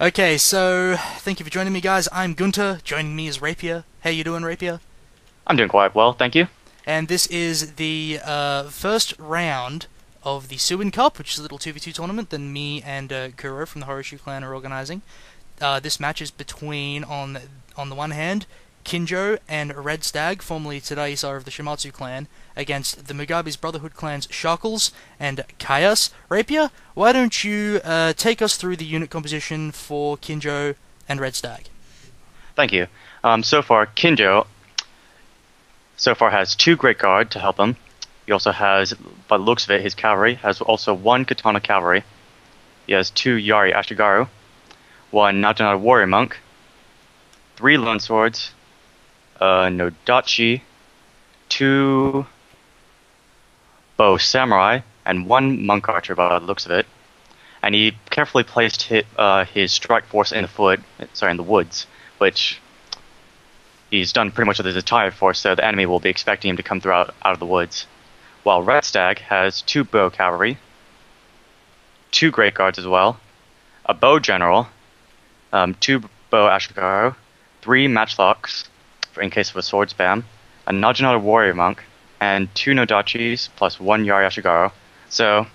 Okay, so thank you for joining me, guys. I'm Gunter. Joining me is Rapier. How you doing, Rapier? I'm doing quite well, thank you. And this is the first round of the Tsuin Cup, which is a little 2v2 tournament that me and Kuro from the Horoshu clan are organising. This match is between, on the one hand, Kinjo and Red Stag, formerly Tsuin of the Shimatsu clan, against the Mugabe's Brotherhood clans Sharkles and Kyias. Rapier, why don't you take us through the unit composition for Kinjo and Red Stag? Thank you. So far, Kinjo has 2 Great Guard to help him. He also has, by the looks of it, his cavalry has also 1 Katana cavalry. He has 2 Yari Ashigaru, 1 Naginata Warrior Monk, 3 Lone Swords, no Dachi, 2 Bow Samurai, and 1 Monk Archer by the looks of it. And he carefully placed his strike force in the woods, which he's done pretty much with his entire force, so the enemy will be expecting him to come through out of the woods. While Red Stag has 2 Bow Cavalry, 2 Great Guards as well, a Bow General, 2 Bow Ashigaru, 3 Matchlocks, in case of a sword spam, a Naginata Warrior Monk, and 2 Nodachis plus 1 Yari Ashigaru. So,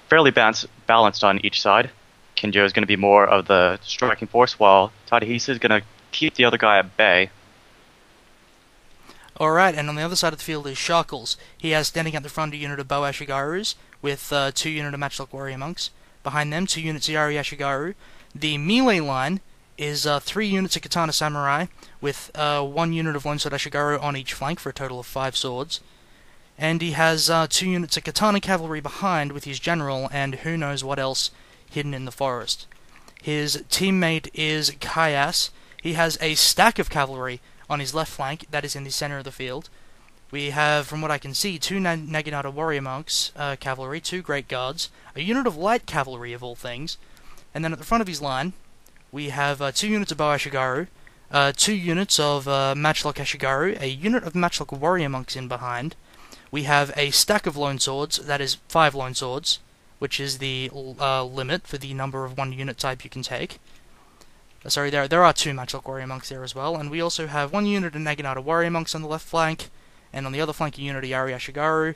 fairly balanced on each side. Kinjo is going to be more of the striking force, while Tadahisa is going to keep the other guy at bay. Alright, and on the other side of the field is Sharkles. He has standing at the front a unit of Bow Ashigarus, with 2 units of Matchlock Warrior Monks. Behind them, 2 units of Yari Ashigaru. The melee line is 3 units of Katana Samurai, with 1 unit of Lone Sword Ashigaru on each flank for a total of 5 swords. And he has 2 units of Katana Cavalry behind with his general, and who knows what else hidden in the forest. His teammate is Kyias. He has a stack of cavalry on his left flank, that is in the center of the field. We have, from what I can see, 2 Naginata Warrior Monks, cavalry, 2 Great Guards, a unit of light cavalry of all things, and then at the front of his line, we have 2 units of Bow Ashigaru, 2 units of Matchlock Ashigaru, a unit of Matchlock Warrior Monks in behind. We have a stack of Lone Swords, that is 5 Lone Swords, which is the limit for the number of 1 unit type you can take. Sorry, there are 2 Matchlock Warrior Monks there as well, and we also have 1 unit of Naginata Warrior Monks on the left flank, and on the other flank a unit of Yari Ashigaru.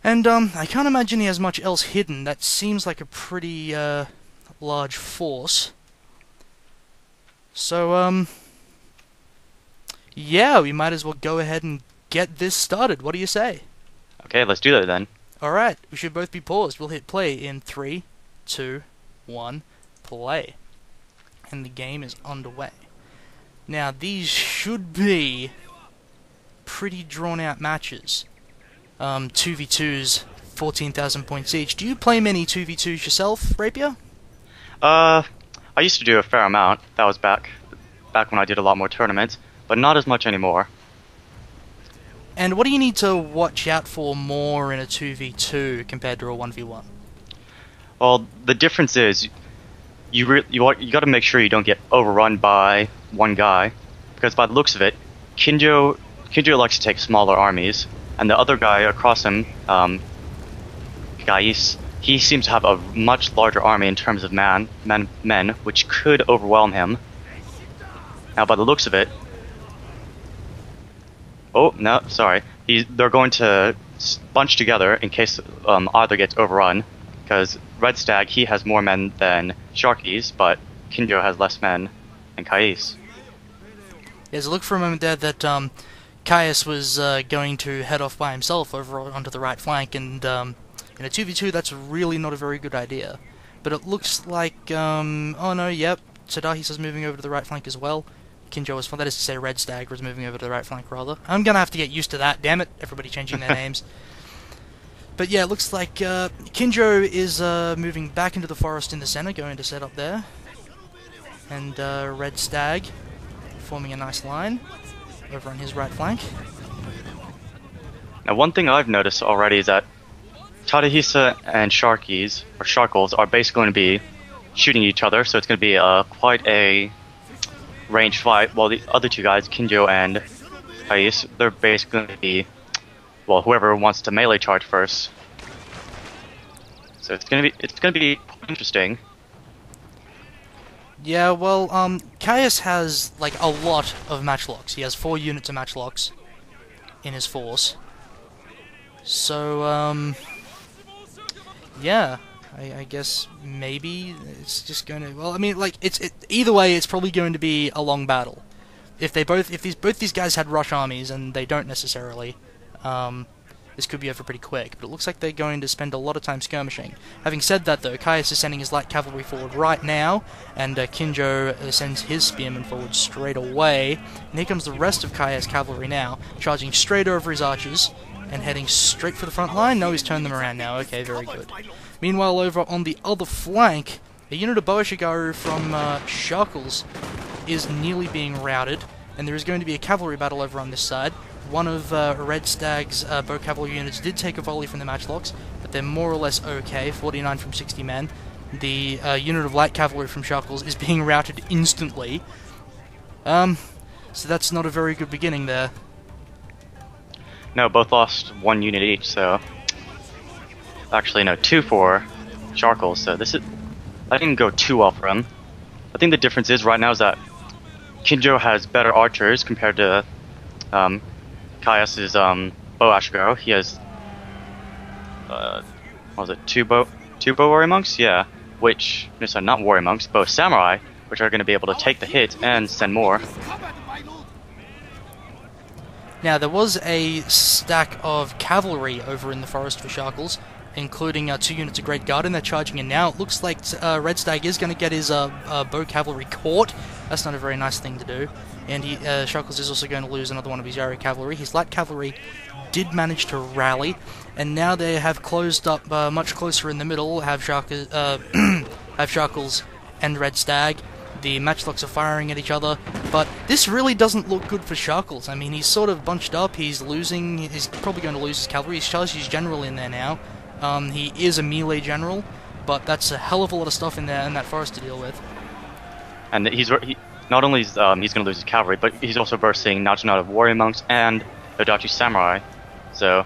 And I can't imagine he has much else hidden. That seems like a pretty large force. So, yeah, we might as well go ahead and get this started. What do you say? Okay, let's do that then. Alright, we should both be paused. We'll hit play in 3, 2, 1, play. And the game is underway. Now, these should be pretty drawn-out matches. 2v2s, 14,000 points each. Do you play many 2v2s yourself, Rapier? I used to do a fair amount. That was back when I did a lot more tournaments, but not as much anymore. And what do you need to watch out for more in a 2v2 compared to a 1v1? Well, the difference is you got to make sure you don't get overrun by one guy, because by the looks of it, Kinjo likes to take smaller armies, and the other guy across him, Kyias, he seems to have a much larger army in terms of men, which could overwhelm him. Now, by the looks of it, oh no, sorry, they're going to bunch together in case either gets overrun. Because Red Stag, he has more men than Sharkies, but Kinjo has less men than Kyias. Yes, it looked for a moment there that Kyias was going to head off by himself over onto the right flank, and in a 2v2 that's really not a very good idea. But it looks like, oh no, yep, Tadahisa's moving over to the right flank as well. Kinjo was, that is to say Red Stag was moving over to the right flank rather. I'm gonna have to get used to that, damn it, everybody changing their names. But yeah, it looks like Kinjo is moving back into the forest in the center, going to set up there. And Red Stag forming a nice line over on his right flank. Now, one thing I've noticed already is that Tadahisa and Sharkles, are basically going to be shooting each other, so it's going to be quite a ranged fight. While the other 2 guys, Kinjo and Kyias, they're basically going to be, well, whoever wants to melee charge first. So it's gonna be quite interesting. Yeah, well, Kyias has, like, a lot of matchlocks. He has 4 units of matchlocks in his force. So, yeah, I guess maybe it's just going to... Well, I mean, like, either way, it's probably going to be a long battle. If both these guys had rush armies, and they don't necessarily, this could be over pretty quick, but it looks like they're going to spend a lot of time skirmishing. Having said that, though, Kyias is sending his light cavalry forward right now, and Kinjo sends his spearmen forward straight away. And here comes the rest of Kyias' cavalry now, charging straight over his archers, and heading straight for the front line. No, he's turned them around now. Okay, very good. Meanwhile, over on the other flank, a unit of Boashigaru from Sharkles is nearly being routed, and there is going to be a cavalry battle over on this side. One of Red Stag's bow cavalry units did take a volley from the matchlocks, but they're more or less okay, 49 from 60 men. The unit of light cavalry from Sharkles is being routed instantly. So that's not a very good beginning there. No, both lost 1 unit each, so... Actually, no, 2 for Sharkles, so that didn't go too well for him. I think the difference is, right now, is that Kinjo has better archers compared to Kyias' bow Ashigaru. He has what was it, two bow warrior monks? Yeah. Which, no, sorry, not warrior monks, bow samurai, which are going to be able to take the hit and send more. Now, there was a stack of cavalry over in the forest for Sharkles, including 2 units of Great Guard, and they're charging in now. It looks like Red Stag is going to get his bow cavalry caught. That's not a very nice thing to do. And Sharkles is also going to lose another one of his Yari cavalry. His light cavalry did manage to rally, and now they have closed up much closer in the middle, have Sharkles and Red Stag. The matchlocks are firing at each other, but this really doesn't look good for Sharkles. I mean, he's sort of bunched up, he's probably going to lose his cavalry. He's charged his general in there now. He is a melee general, but that's a hell of a lot of stuff in there in that forest to deal with. And not only is he's going to lose his cavalry, but he's also versing Naginata warrior monks and Odachi samurai. So,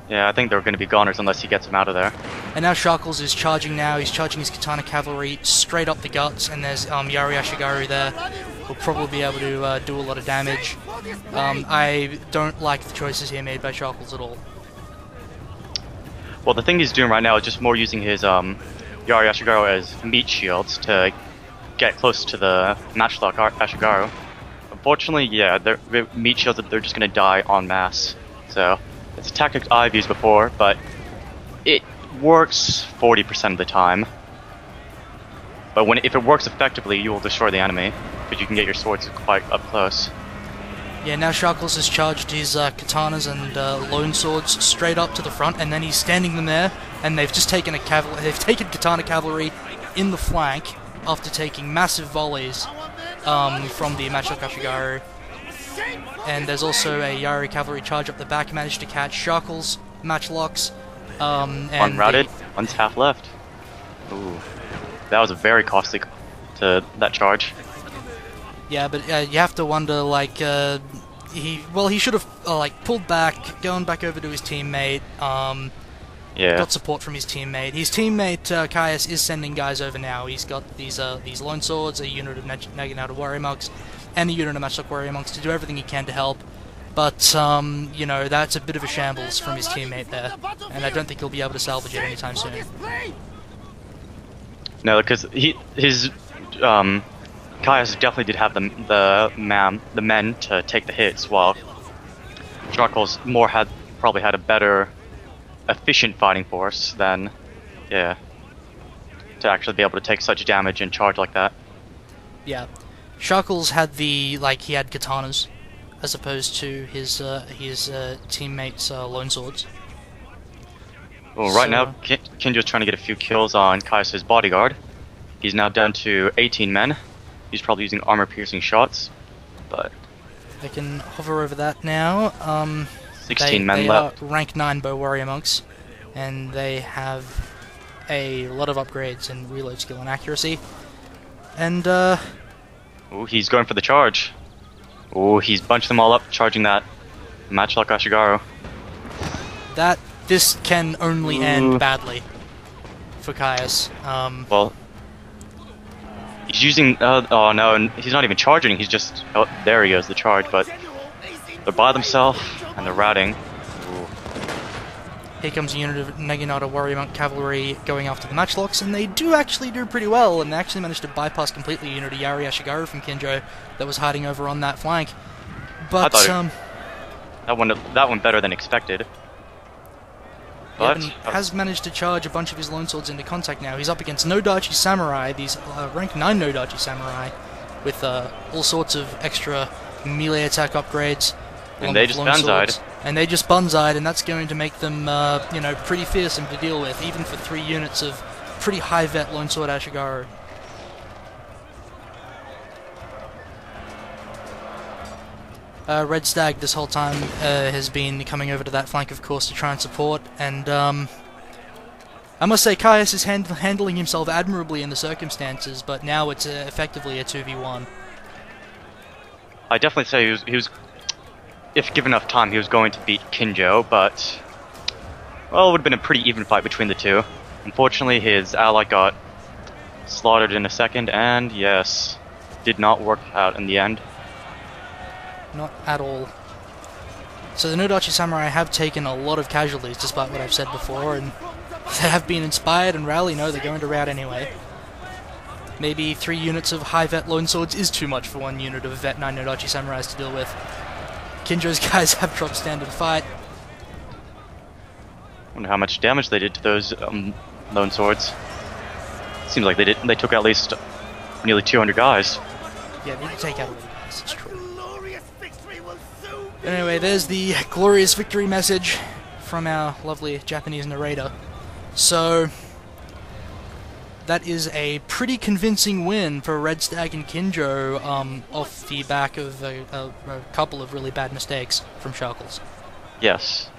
yeah, I think they're going to be goners unless he gets them out of there. And now Sharkles is charging now. He's charging his katana cavalry straight up the guts, and there's Yari Ashigaru there. Will probably be able to do a lot of damage. I don't like the choices here made by Sharkles at all. Well, the thing he's doing right now is just more using his Yari Ashigaru as meat shields to get close to the matchlock Ashigaru. Unfortunately, yeah, they're meat shields, they're just going to die en masse. So, it's a tactic I've used before, but it works 40% of the time. But if it works effectively, you will destroy the enemy, because you can get your swords quite up close. Yeah, now Sharkles has charged his katanas and lone swords straight up to the front, and then he's standing them there, and they've just taken katana cavalry in the flank after taking massive volleys from the matchlock Ashigaru. And there's also a Yari cavalry charge up the back, managed to catch Sharkles, matchlocks. One routed, one's half left. Ooh, that was a very costly to that charge. Yeah, but you have to wonder, like, he should have pulled back, gone back over to his teammate. Yeah. Got support from his teammate. His teammate Kyias is sending guys over now. He's got these lone swords, a unit of Naginata warrior monks, and a unit of matchlock warrior monks to do everything he can to help. But you know, that's a bit of a shambles from his teammate there, and I don't think he'll be able to salvage it anytime soon. No, because his Kyias definitely did have the men to take the hits, while Sharkles probably had a better efficient fighting force than, yeah, to actually be able to take such damage and charge like that. Yeah, Sharkles had he had katanas as opposed to his teammates' lone swords. Well, right now Kinjo's trying to get a few kills on Kyias' bodyguard. He's now down to 18 men. He's probably using armor-piercing shots, but I can hover over that now. 16 men they left. Are rank 9 bow warrior monks, and they have a lot of upgrades in reload skill and accuracy. And ooh, he's going for the charge. Ooh, he's bunched them all up, charging that matchlock Ashigaru. This can only end badly for Kyias. Well, He's using, oh no, he's not even charging, he's just, oh, there he goes, the charge, but they're by themselves, and they're routing. Ooh. Here comes a unit of Naginata Warrior Monk Cavalry going after the matchlocks, and they do actually do pretty well, and they actually managed to bypass completely a unit of Yari Ashigaru from Kinjo that was hiding over on that flank. But, that went better than expected. But he has managed to charge a bunch of his Lone Swords into contact now. He's up against Nodachi Samurai, these rank 9 Nodachi Samurai, with all sorts of extra melee attack upgrades. And they just banzai'd. And they just banzai'd, and that's going to make them, you know, pretty fearsome to deal with, even for 3 units of pretty high vet Lone Sword Ashigaru. Red Stag this whole time has been coming over to that flank, of course, to try and support, and I must say Kyias is handling himself admirably in the circumstances, but now it's effectively a 2v1. I definitely say he was, if given enough time, he was going to beat Kinjo, but, well, it would have been a pretty even fight between the two. Unfortunately, his ally got slaughtered in a second, and yes, did not work out in the end. Not at all. So the Nodachi Samurai have taken a lot of casualties, despite what I've said before, and they have been inspired and rally. No, they're going to rout anyway. Maybe 3 units of high vet Lone Swords is too much for 1 unit of vet 9 Nodachi Samurais to deal with. Kinjo's guys have dropped standard fight. Wonder how much damage they did to those Lone Swords. Seems like they took at least nearly 200 guys. Yeah, they did take out a lot of guys, it's true. Anyway, there's the glorious victory message from our lovely Japanese narrator. So, that is a pretty convincing win for Red Stag and Kinjo off the back of a couple of really bad mistakes from Sharkles. Yes.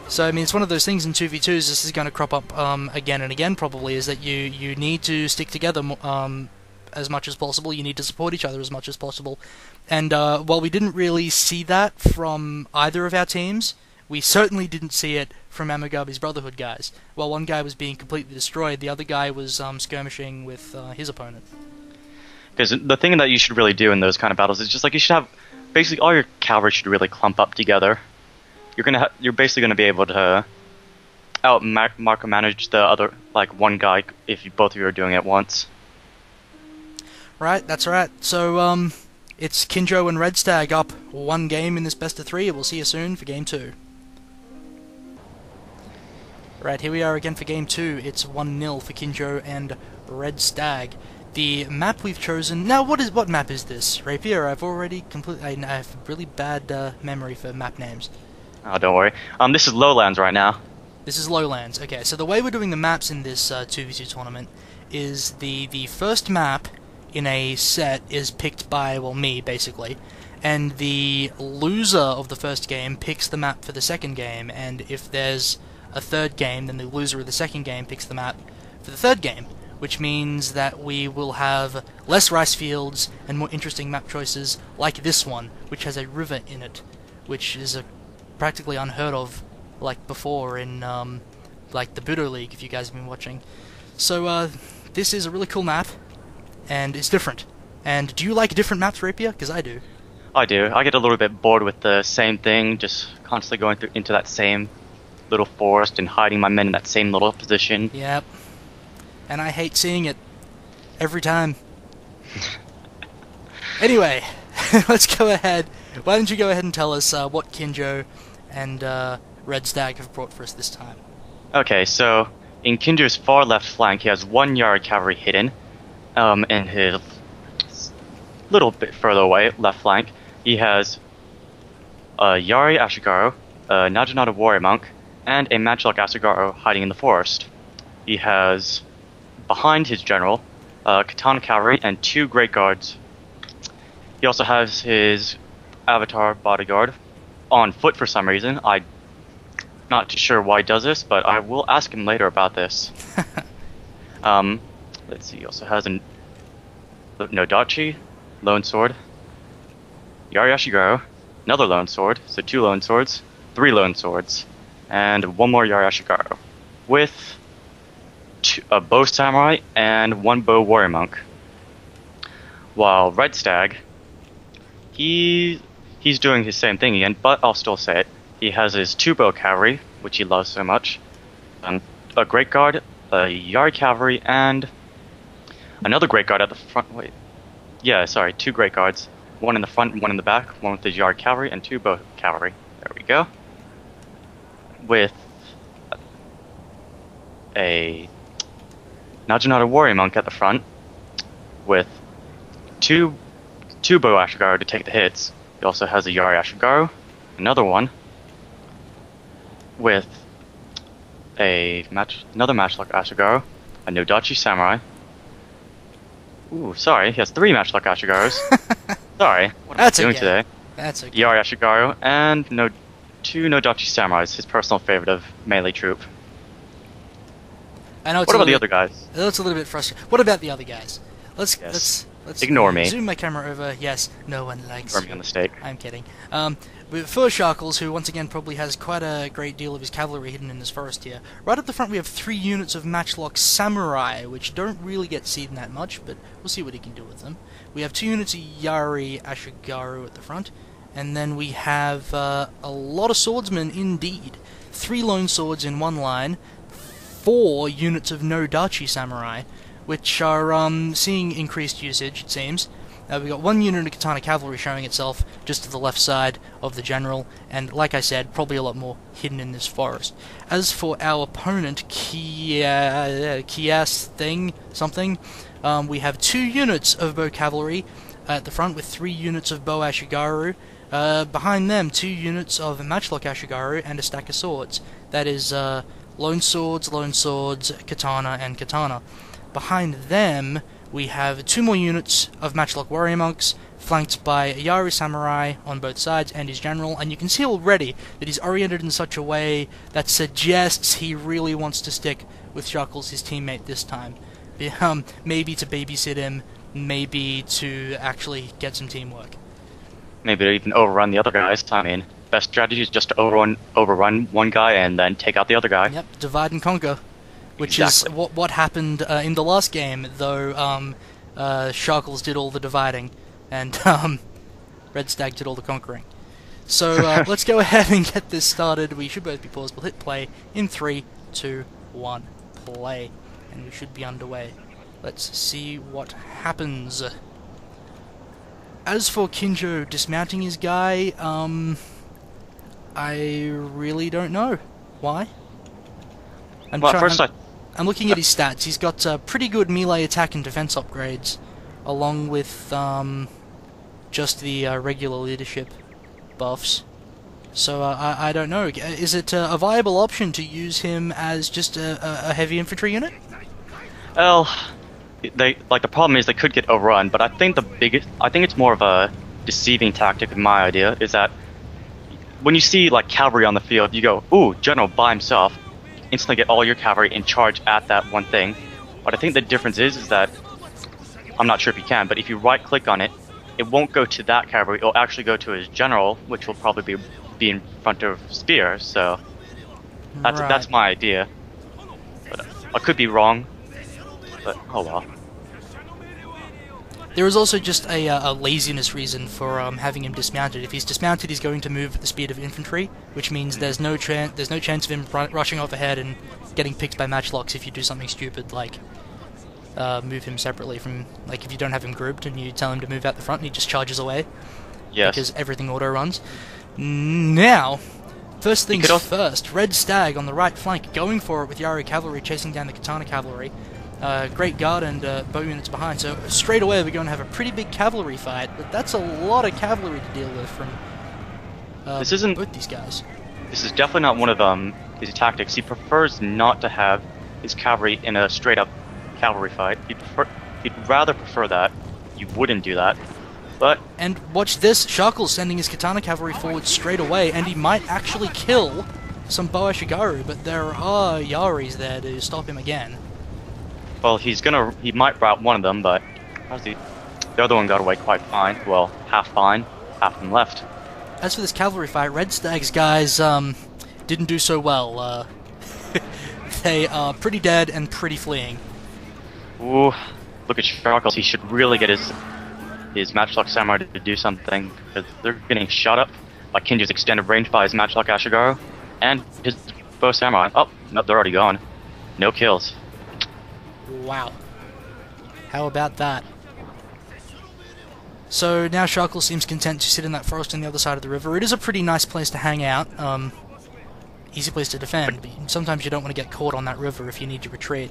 So, I mean, it's one of those things in 2v2s, this is going to crop up again and again probably, is that you need to stick together as much as possible, you need to support each other as much as possible. And while we didn't really see that from either of our teams, we certainly didn't see it from Amagabi's Brotherhood guys. While one guy was being completely destroyed, the other guy was skirmishing with his opponent. Because the thing that you should really do in those kind of battles is just like you should have basically all your cavalry should really clump up together. You're basically gonna be able to out micromanage the other, like, one guy if both of you are doing it at once. Right, that's right. So, it's Kinjo and Red Stag up 1 game in this best of 3. We'll see you soon for Game 2. Right, here we are again for Game 2. It's 1-0 for Kinjo and Red Stag. The map we've chosen... Now, what map is this? Rapier, I've already completely... I have really bad memory for map names. Oh, don't worry. This is Lowlands right now. This is Lowlands. Okay, so the way we're doing the maps in this 2v2 tournament is the first map in a set is picked by, well, me, basically, and the loser of the first game picks the map for the second game, and if there's a third game, then the loser of the second game picks the map for the third game, which means that we will have less rice fields and more interesting map choices like this one, which has a river in it, which is practically unheard of, like before in like the Budo League, if you guys have been watching. So this is a really cool map, and it's different. And do you like different maps, Rapier? Because I do. I do. I get a little bit bored with the same thing, just constantly going into that same little forest and hiding my men in that same little position. Yep. And I hate seeing it. Every time. Anyway, let's go ahead. Why don't you go ahead and tell us what Kinjo and Red Stag have brought for us this time? Okay, so in Kinjo's far left flank, he has 1 Yari cavalry hidden. In his little bit further away, left flank, he has a Yari Ashigaru, a Naginata Warrior Monk, and a Matchlock Ashigaru hiding in the forest. He has, behind his general, Katana Cavalry and 2 Great Guards. He also has his Avatar Bodyguard on foot for some reason. I'm not too sure why he does this, but I will ask him later about this. Let's see, he also has a Nodachi, Lone Sword, Yari Ashigaru, another Lone Sword, so 2 Lone Swords, 3 Lone Swords, and 1 more Yari Ashigaru, with a bow samurai and one bow warrior monk. While Red Stag, he's doing his same thing again, but I'll still say it. He has his 2 bow cavalry, which he loves so much, a great guard, a Yari cavalry, and another great guard at the front. Wait, yeah, sorry, 2 great guards. One in the front, one in the back, one with his Yari cavalry, and 2 bow cavalry. There we go. With a Naginata warrior monk at the front, with two bow Ashigaru to take the hits. He also has a Yari Ashigaru, another one, with another matchlock Ashigaru, a Nodachi Samurai. Ooh, sorry, he has 3 matchlock Ashigarus. Sorry, what am I doing today? That's okay. Yari Ashigaru and 2 Nodachi Samurais, his personal favorite of melee troop. I know it's what about the other guys? That's a little bit frustrating. What about the other guys? Let's ignore me. Zoom my camera over. Yes, no one likes Ignore me on the stake. I'm kidding. But for Sharkles, who once again probably has quite a great deal of his cavalry hidden in this forest here, right at the front we have 3 units of matchlock samurai, which don't really get seen that much, but we'll see what he can do with them. We have 2 units of Yari Ashigaru at the front, and then we have a lot of swordsmen indeed. 3 lone swords in one line, 4 units of Nodachi samurai, which are seeing increased usage, it seems. We've got 1 unit of Katana cavalry showing itself just to the left side of the general, and like I said, probably a lot more hidden in this forest. As for our opponent, Kyias something, we have 2 units of bow cavalry at the front with 3 units of bow Ashigaru. Behind them, 2 units of matchlock Ashigaru and a stack of swords. That is lone swords, katana, and katana. Behind them, we have 2 more units of matchlock warrior monks, flanked by a Yari samurai on both sides and his general, and you can see already that he's oriented in such a way that suggests he really wants to stick with Sharkles, his teammate, this time. Maybe to babysit him, maybe to actually get some teamwork. Maybe to even overrun the other guys. I mean, best strategy is just to overrun one guy and then take out the other guy. Yep, divide and conquer. Which exactly. is what happened in the last game, though Sharkles did all the dividing, and Red Stag did all the conquering. So let's go ahead and get this started. We should both be paused. We'll hit play in 3, 2, 1, play. And we should be underway. Let's see what happens. As for Kinjo dismounting his guy, I really don't know. Why? I'm looking at his stats. He's got pretty good melee attack and defense upgrades, along with just the regular leadership buffs. So I don't know. Is it a viable option to use him as just a heavy infantry unit? Well, the problem is they could get overrun, but I think it's more of a deceiving tactic. In my idea is that when you see cavalry on the field, you go, "Ooh, general by himself." Instantly get all your cavalry in charge at that one thing. But I think the difference is that I'm not sure if you can, but if you right click on it, it won't go to that cavalry. It'll actually go to his general, which will probably be in front of Spear. So that's my idea. But I could be wrong. But oh well. There is also just a laziness reason for having him dismounted. If he's dismounted, he's going to move at the speed of infantry, which means there's no chance of him rushing off ahead and getting picked by matchlocks if you do something stupid like move him separately from, if you don't have him grouped and you tell him to move out the front and he just charges away. Yes. Because everything auto runs. Now, first things first, Red Stag on the right flank, going for it with Yari cavalry chasing down the Katana cavalry. Great guard and bow units behind, so straight away we're going to have a pretty big cavalry fight, but that's a lot of cavalry to deal with from both these guys. This is definitely not one of his tactics. He prefers not to have his cavalry in a straight-up cavalry fight. He'd rather prefer that. You wouldn't do that, but... And watch this, Sharkles sending his Katana cavalry forward straight away, and he might actually kill some bow Ashigaru, but there are Yaris there to stop him again. Well, he might rout one of them, but the other one got away quite fine. Well, half fine, half of them left. As for this cavalry fight, Red Stag's guys didn't do so well. they are pretty dead and pretty fleeing. Ooh, look at Sharkles. He should really get his Matchlock Samurai to do something, because they're getting shot up by Kinjo's extended range by his Matchlock Ashigaru and his Bow Samurai. Oh, no, they're already gone. No kills. Wow. How about that? So now Sharkles seems content to sit in that forest on the other side of the river. It is a pretty nice place to hang out. Easy place to defend, but sometimes you don't want to get caught on that river if you need to retreat.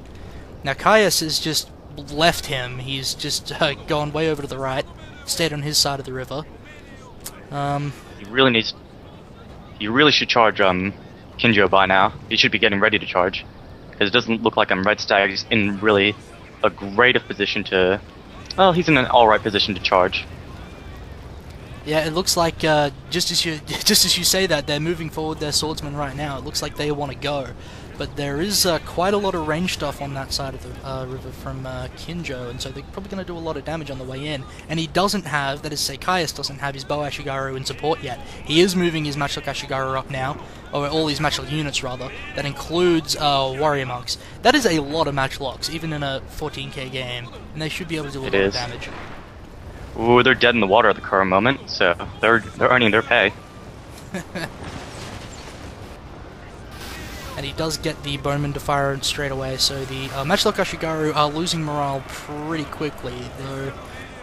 Now Kyias has just left him. He's just gone way over to the right, stayed on his side of the river. He really should charge Kinjo by now. He should be getting ready to charge, because it doesn't look like Red Stag is in really a great of position to... Well, he's in an alright position to charge. Yeah, it looks like just as you say that, they're moving forward their swordsmen right now. It looks like they want to go, but there is quite a lot of range stuff on that side of the river from Kinjo, and so they're probably going to do a lot of damage on the way in. And he doesn't have, that is to say, Kyias doesn't have his Bow Ashigaru in support yet. He is moving his Matchlock Ashigaru up now, or all his Matchlock units rather. That includes Warrior Monks. That is a lot of Matchlocks, even in a 14k game, and they should be able to do a lot of damage. Ooh, they're dead in the water at the current moment, so they're earning their pay. And he does get the Bowman to fire straight away, so the Matchlock Ashigaru are losing morale pretty quickly, though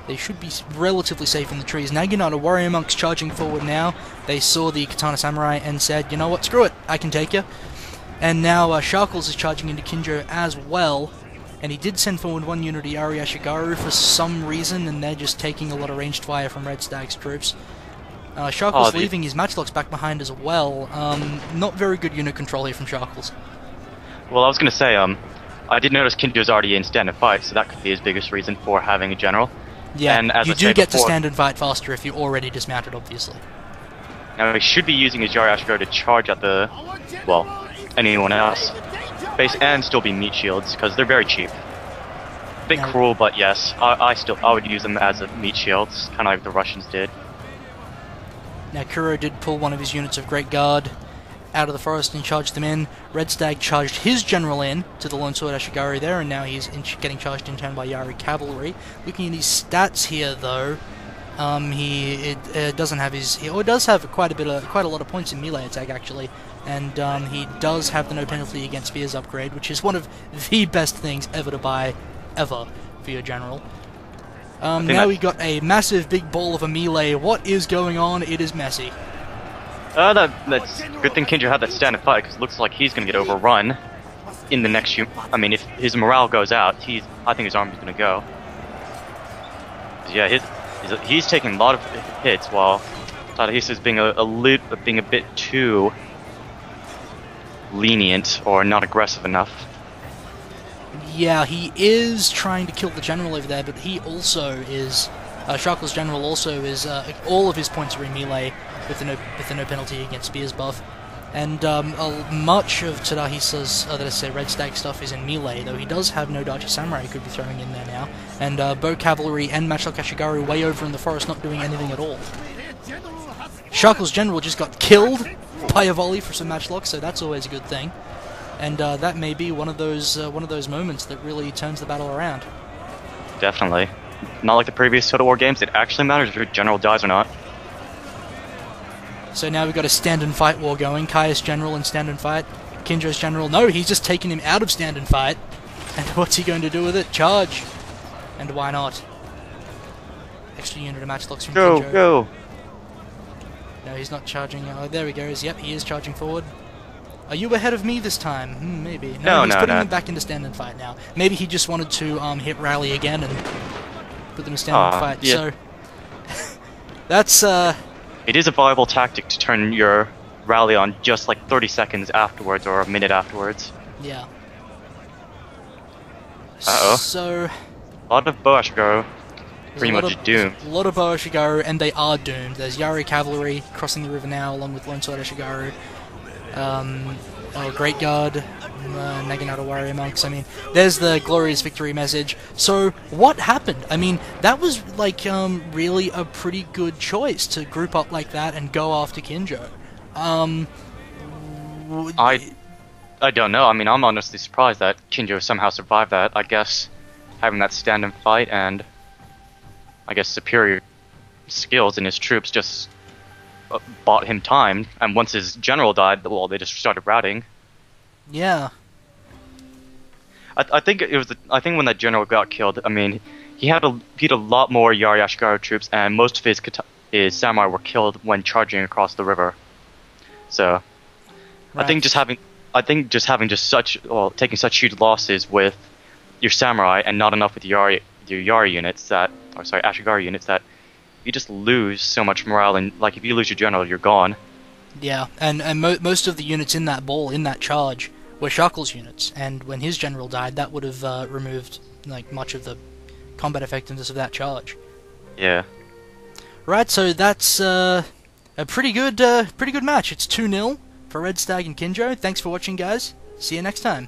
they should be relatively safe in the trees. Naginata Warrior Monks charging forward now. They saw the Katana Samurai and said, you know what, screw it, I can take you. And now Sharkles is charging into Kinjo as well. And he did send forward one unit of Yari Ashigaru for some reason, and they're just taking a lot of ranged fire from Red Stag's troops. Sharkles leaving his Matchlocks back behind as well. Not very good unit control here from Sharkles. Well, I was going to say, I did notice Kinjo's already in stand and fight, so that could be his biggest reason for having a general. Yeah, and as you I do said get before, to stand and fight faster if you're already dismounted, obviously. Now he should be using his Yari Ashigaru to charge at the, well, anyone else. Base and still be meat shields, because they're very cheap. A bit cruel, but yes, I would use them as a meat shields, kind of like the Russians did. Now Kuro did pull one of his units of Great Guard out of the forest and charged them in. Red Stag charged his general in to the Lone Sword Ashigaru there, and now he's getting charged in turn by Yari Cavalry. Looking at his stats here, though, he doesn't have his. He does have quite a lot of points in melee attack actually, and he does have the no penalty against spears upgrade, which is one of the best things ever to buy, ever, for your general. Now we got a massive big ball of a melee. What is going on? It is messy. That's good thing Kinjo had that stand and fight, because it looks like he's going to get overrun in the next few... I mean, if his morale goes out, I think his army's going to go. Yeah, he's taking a lot of hits, while Tadahisa is being a bit too lenient or not aggressive enough. Yeah, he is trying to kill the general over there, but he also is... Sharkles' general also is... all of his points are in melee with the no penalty against spears buff. And much of Tadahisa's, Red Stag stuff is in melee, though he does have no Dachi Samurai he could be throwing in there now. And Bow Cavalry and Matchlock Ashigaru way over in the forest not doing anything at all. Sharkles' general just got killed by a volley for some Matchlocks, so that's always a good thing. And that may be one of those moments that really turns the battle around. Definitely. Not like the previous Total War games, it actually matters if your general dies or not. So now we've got a stand and fight war going. Kyias' general in stand and fight. Kinjo's general, no, he's just taken him out of stand and fight. And what's he going to do with it? Charge! And why not? Extra unit of Matchlocks from Kinjo. Go! No, he's not charging. Oh, there he goes. Yep, he is charging forward. Are you ahead of me this time? Maybe. No, he's putting them back into stand and fight now. Maybe he just wanted to hit rally again and put them in stand and fight. Yeah. So that's It is a viable tactic to turn your rally on just like 30 seconds afterwards or a minute afterwards. Yeah. Uh-oh. So a lot of Bow Ashigaru pretty much doomed. A lot of Bow Ashigaru, and they are doomed. There's Yari Cavalry crossing the river now, along with Lone Sword Ashigaru. Great Guard, Naginata Warrior Monks. I mean, there's the glorious victory message. So, what happened? I mean, that was, like, really a pretty good choice to group up like that and go after Kinjo. I don't know. I mean, I'm honestly surprised that Kinjo somehow survived that. I guess having that stand and fight and I guess superior skills in his troops just bought him time. And once his general died, well, they just started routing. Yeah. I think it was. I think when that general got killed, I mean, he had a lot more Yari Ashigaru troops, and most of his samurai were killed when charging across the river. So, Right. I think taking such huge losses with your samurai and not enough with your Yari units Ashigaru units that you just lose so much morale. And like if you lose your general, you're gone. Yeah, and most of the units in that ball, in that charge, were Sharkles units, and when his general died, that would have removed like much of the combat effectiveness of that charge. Yeah. Right, so that's a pretty good match. It's 2-0 for Red Stag and Kinjo. Thanks for watching, guys. See you next time.